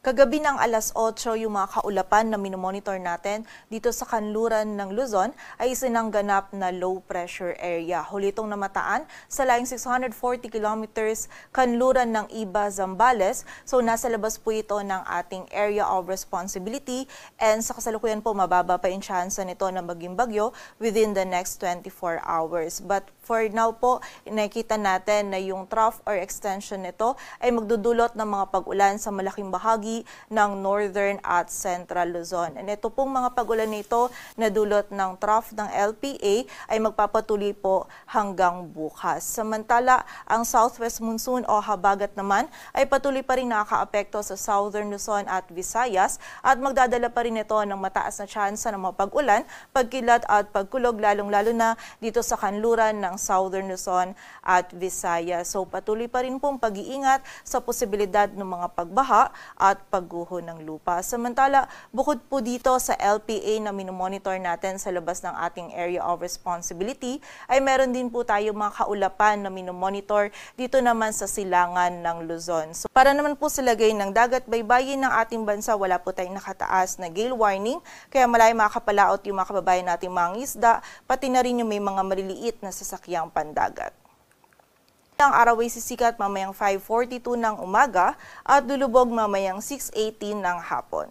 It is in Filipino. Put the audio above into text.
Kagabi ng alas 8, yung mga kaulapan na minomonitor natin dito sa kanluran ng Luzon ay isinangganap na low pressure area. Huli itong namataan sa layong 640 kilometers kanluran ng Iba, Zambales. So nasa labas po ito ng ating area of responsibility and sa kasalukuyan po mababa pa yung chance nito na maging bagyo within the next 24 hours. But for now po, nakikita natin na yung trough or extension nito ay magdudulot ng mga pag-ulan sa malaking bahagi ng Northern at Central Luzon. And ito pong mga pag-ulan nito na dulot ng trough ng LPA ay magpapatuloy po hanggang bukas. Samantala, ang southwest monsoon o habagat naman ay patuloy pa rin nakakaapekto sa Southern Luzon at Visayas at magdadala pa rin ito ng mataas na tsansa ng mga pag-ulan, pagkilat at pagkulog lalong-lalo na dito sa kanluran ng Southern Luzon at Visayas. So patuloy pa rin pong pag-iingat sa posibilidad ng mga pagbaha at pagguho ng lupa. Samantala, bukod po dito sa LPA na minomonitor natin sa labas ng ating area of responsibility, ay meron din po tayo mga kaulapan na minomonitor dito naman sa silangan ng Luzon. So para naman po sa lagay ng dagat baybayin ng ating bansa, wala po tayong nakataas na gale warning, kaya malay makakapalaot yung mga kababayan nating mga isda, pati na rin yung may mga maliliit na sasakyang pandagat. Ang araw ay sisikat mamayang 5:42 ng umaga at lulubog mamayang 6:18 ng hapon.